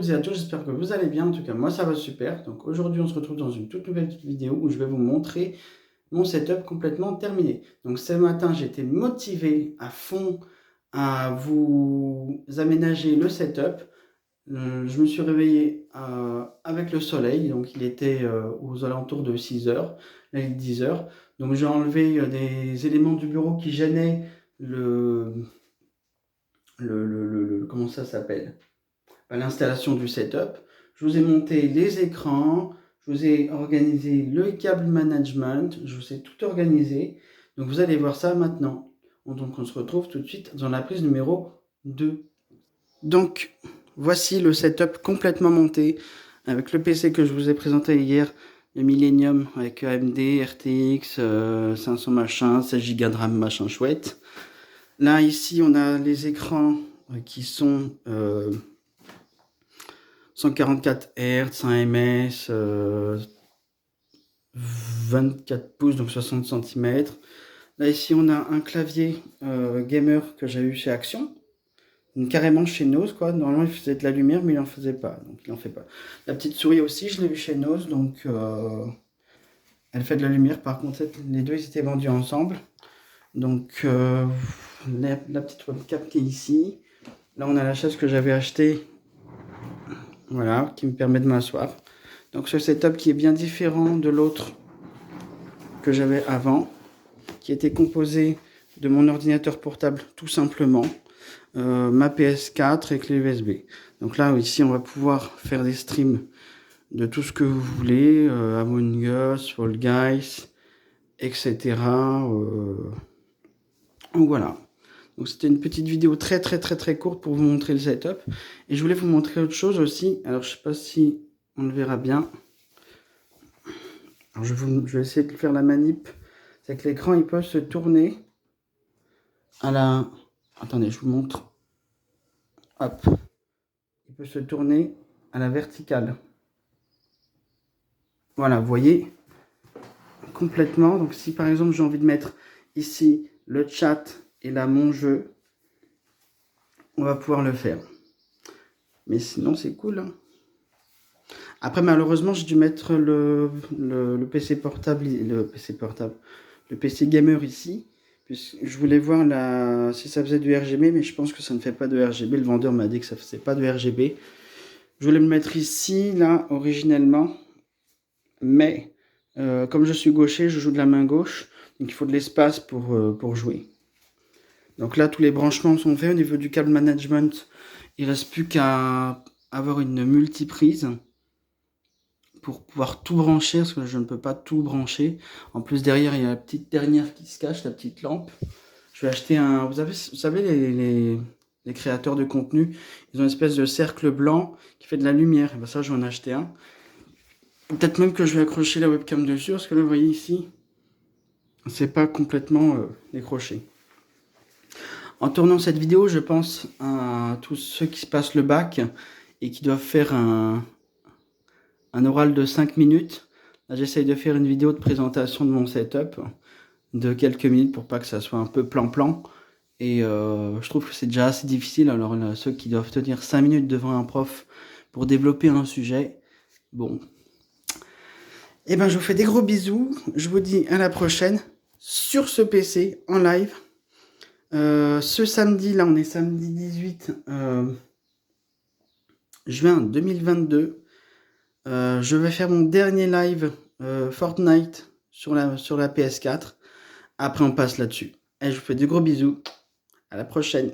toutes et à tous, j'espère que vous allez bien. En tout cas, moi ça va super. Donc aujourd'hui, on se retrouve dans une toute nouvelle vidéo où je vais vous montrer mon setup complètement terminé. Donc ce matin, j'étais motivé à fond à vous aménager le setup. Je me suis réveillé avec le soleil, donc il était aux alentours de 6 heures, là il est 10 heures. Donc j'ai enlevé des éléments du bureau qui gênaient comment ça s'appelle? L'installation du setup. Je vous ai monté les écrans, je vous ai organisé le câble management, je vous ai tout organisé. Donc vous allez voir ça maintenant. Donc on se retrouve tout de suite dans la prise numéro 2. Donc voici le setup complètement monté avec le PC que je vous ai présenté hier, le Millennium avec AMD, RTX, 500 machin, 16 Go de RAM machin chouette. Là ici on a les écrans qui sont 144 Hz, 100 ms, 24 pouces, donc 60 cm. Là, ici, on a un clavier gamer que j'ai eu chez Action. Donc, carrément chez Nose, quoi. Normalement, il faisait de la lumière, mais il n'en faisait pas. Donc, il n'en fait pas. La petite souris aussi, je l'ai eu chez Nose. Donc, elle fait de la lumière. Par contre, les deux, ils étaient vendus ensemble. Donc, la petite webcam qui est ici. Là, on a la chaise que j'avais achetée. Voilà, qui me permet de m'asseoir. Donc ce setup qui est bien différent de l'autre que j'avais avant, qui était composé de mon ordinateur portable tout simplement, ma PS4 et clé USB. Donc là, ici, on va pouvoir faire des streams de tout ce que vous voulez, Among Us, Fall Guys, etc. Donc voilà. Donc c'était une petite vidéo très courte pour vous montrer le setup. Et je voulais vous montrer autre chose aussi. Alors je sais pas si on le verra bien. Alors je vais essayer de faire la manip. C'est que l'écran il peut se tourner à la... Attendez, je vous montre. Hop. Il peut se tourner à la verticale. Voilà, vous voyez complètement. Donc si par exemple j'ai envie de mettre ici le chat et là mon jeu, on va pouvoir le faire. Mais sinon c'est cool. Hein. Après malheureusement j'ai dû mettre le PC portable, le PC gamer ici. Je voulais voir si ça faisait du RGB, mais je pense que ça ne fait pas de RGB. Le vendeur m'a dit que ça ne faisait pas de RGB. Je voulais le mettre ici, là, originellement. Mais comme je suis gaucher, je joue de la main gauche. Donc il faut de l'espace pour jouer. Donc là, tous les branchements sont faits. Au niveau du câble management, il ne reste plus qu'à avoir une multiprise pour pouvoir tout brancher, parce que je ne peux pas tout brancher. En plus, derrière, il y a la petite dernière qui se cache, la petite lampe. Je vais acheter un... Vous savez les créateurs de contenu, ils ont une espèce de cercle blanc qui fait de la lumière. Et ben ça, je vais en acheter un. Peut-être même que je vais accrocher la webcam dessus, parce que là, vous voyez ici, c'est pas complètement décroché. En tournant cette vidéo, je pense à tous ceux qui se passent le bac et qui doivent faire un oral de 5 minutes. Là, j'essaye de faire une vidéo de présentation de mon setup de quelques minutes pour pas que ça soit un peu plan-plan. Et je trouve que c'est déjà assez difficile. Alors là, ceux qui doivent tenir 5 minutes devant un prof pour développer un sujet, bon. Et ben je vous fais des gros bisous. Je vous dis à la prochaine sur ce PC en live. Ce samedi, là on est samedi 18 juin 2022. Je vais faire mon dernier live Fortnite sur la PS4. Après on passe là-dessus. Et je vous fais de gros bisous. À la prochaine.